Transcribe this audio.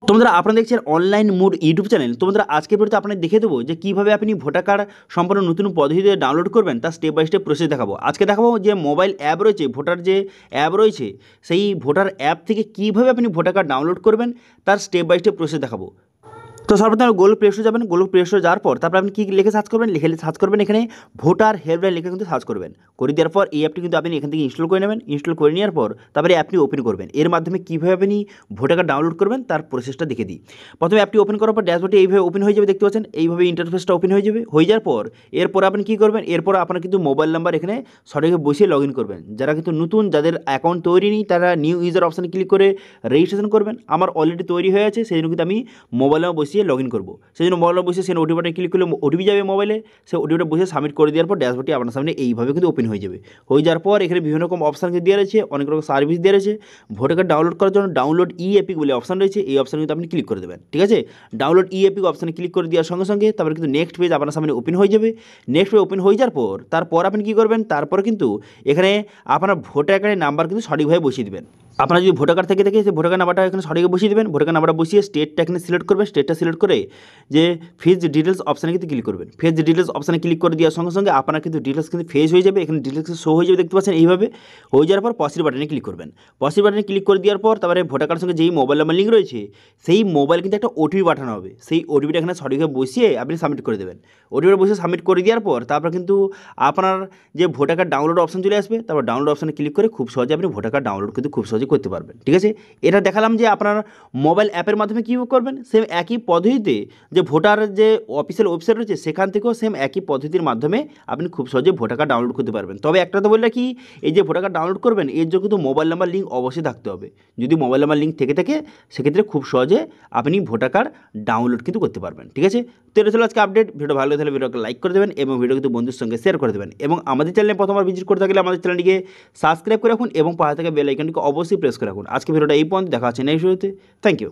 তো বন্ধুরা আপনারা দেখছেন অনলাইন মোড ইউটিউব চ্যানেল। তো বন্ধুরা আজকের ভিডিওতে আপনাদের দেখিয়ে দেবো যে কীভাবে আপনি ভোটার কার্ড সম্পূর্ণ নতুন পদ্ধতিতে ডাউনলোড করবেন, তার স্টেপ বাই স্টেপ প্রসেস দেখাবো। আজকে দেখাবো যে মোবাইল অ্যাপ রয়েছে, ভোটার যে অ্যাপ রয়েছে, সেই ভোটার অ্যাপ থেকে কীভাবে আপনি ভোটার কার্ড ডাউনলোড করবেন তার স্টেপ বাই স্টেপ প্রসেস দেখাবো। তো সর্বপ্রথম গুগল প্লে স্টোরে যাবেন। গুগল প্লে স্টোরে যাওয়ার পর তারপর আপনি কী লিখে সার্চ করবেন, লিখে সার্চ করবেন এখানে ভোটার হেল্পলাইন লিখে কিন্তু সার্চ করবেন। করে দেওয়ার পর এই অ্যাপটি কিন্তু আপনি এখান থেকে ইনস্টল করে নেবেন। ইনস্টল করে নেওয়ার পর তারপরে অ্যাপটি ওপেন করবেন। এর মাধ্যমে কীভাবে আপনি ভোটার কার্ড ডাউনলোড করবেন তার প্রসেসটা দেখে দিই। প্রথমে অ্যাপটি ওপেন করার পর ড্যাশবোর্ডে এইভাবে ওপেন হয়ে যাবে, দেখতে পাচ্ছেন এইভাবে ইন্টারফেসটা ওপেন হয়ে যাবে। হয়ে যাওয়ার পর এরপর আপনি কী করবেন, এরপর আপনার কিন্তু মোবাইল নাম্বার এখানে সঠিকভাবে বসিয়ে লগ ইন করবেন। যারা কিন্তু নতুন, যাদের অ্যাকাউন্ট তৈরি নেই, তারা নিউ ইউজার অপশানে ক্লিক করে রেজিস্ট্রেশন করবেন। আমার অলরেডি তৈরি হয়ে আছে, সেই জন্য কিন্তু আমি মোবাইল নাম্বার বসিয়ে লগ ইন করবো। সেই জন্য মোবাইল বসে সে ওটিপি বাটনে ক্লিক করলে ওটিপি যাবে মোবাইলে। সে ওটিপিটা বসে সাবমিট করে দেওয়ার পর ড্যাশবোর্ডটি আপনার সামনে এইভাবে কিন্তু ওপেন হয়ে যাবে। হয়ে যাওয়ার পর এখানে বিভিন্ন রকম অপশান কিন্তু দেওয়া রয়েছে, অনেক রকম সার্ভিস দেওয়া রয়েছে। ভোটার কার্ড ডাউনলোড করার জন্য ডাউনলোড ই এপিক বলে অপশান রয়েছে, এই অপশানে কিন্তু আপনি ক্লিক করে দেবেন। ঠিক আছে, ডাউনলোড ই এপিক অপশানে ক্লিক করে দেওয়ার সঙ্গে সঙ্গে তারপরে কিন্তু নেক্সট পেজ আপনার সামনে ওপেন হয়ে যাবে। নেক্সট পেজ ওপেন হয়ে যাওয়ার পর তারপর আপনি কী করবেন, তারপরে কিন্তু এখানে আপনার ভোটার কার্ডের নাম্বার কিন্তু সঠিকভাবে বসিয়ে দেবেন। আপনার যদি ভোটার কার্ড থেকে সেই ভোটার কার্ড নাম্বারটা এখানে সঠিকভাবে বসিয়ে দেবেন। ভোটার কার্ড নাম্বারটা বসিয়ে স্টেটটা এখানে সিলেক্ট করবেন। স্টেটটা সিলেক্ট করে যে ফেজ ডিটেলস অপশানে কিন্তু ক্লিক করবেন। ফেজ ডিটেলস অপশানে ক্লিক করে দেওয়ার সঙ্গে সঙ্গে আপনার কিন্তু ডিটেলস কিন্তু ফেজ হয়ে যাবে। এখানে ডিটেলস শো হয়ে যাবে, দেখতে পাচ্ছেন এইভাবে। হয়ে যাওয়ার পর পসিড বাটনে ক্লিক করবেন। পসিড বাটনে ক্লিক করে দেওয়ার পর তারপরে ভোটার কার্ডের সঙ্গে যেই মোবাইল নাম্বার লিঙ্ক রয়েছে সেই মোবাইল কিন্তু একটা ওটিপি পাঠানো হবে। সেই ওটিপিটা এখানে সঠিকভাবে বসিয়ে আপনি সাবমিট করে দেবেন। ওটিপিটা বসে সাবমিট করে দেওয়ার পর তারপর কিন্তু আপনার যে ভোটার কার্ড ডাউনলোড অপশান চলে আসবে। তারপর ডাউনলোড অপশানে ক্লিক করে খুব সহজে আপনি ভোটার কার্ড ডাউনলোড কিন্তু খুব সহজে করতে পারবেন। ঠিক আছে, এটা দেখালাম যে আপনার মোবাইল অ্যাপের মাধ্যমে কী করবেন। সেম একই পদ্ধতিতে যে ভোটার যে অফিসিয়াল ওয়েবসাইট রয়েছে সেখান থেকেও সেম একই পদ্ধতির মাধ্যমে আপনি খুব সহজে ভোটার কার্ড ডাউনলোড করতে পারবেন। তবে একটা তো বললে কি, এই যে ভোটার কার্ড ডাউনলোড করবেন এর জন্য কিন্তু মোবাইল নাম্বার লিঙ্ক অবশ্যই থাকতে হবে। যদি মোবাইল নাম্বার লিঙ্ক থেকে থাকে সেক্ষেত্রে খুব সহজে আপনি ভোটার কার্ড ডাউনলোড কিন্তু করতে পারবেন। ঠিক আছে, তো এটা ছিল আজকে আপডেট। ভিডিও ভালো লাগলে ভিডিওকে লাইক করে দেবেন এবং ভিডিও কিন্তু বন্ধুর সঙ্গে শেয়ার করে দেবেন। এবং আমাদের চ্যানেলে প্রথমবার ভিজিট করতে গেলে আমাদের চ্যানেলটিকে সাবস্ক্রাইব করে রাখুন এবং পাশে থাকা বেল আইকনটিকে অবশ্যই প্রেস করে রাখুন। আজকে ভিডিওটা এই পর্যন্ত, দেখা হচ্ছে নেক্সট ভিডিওতে। Thank you.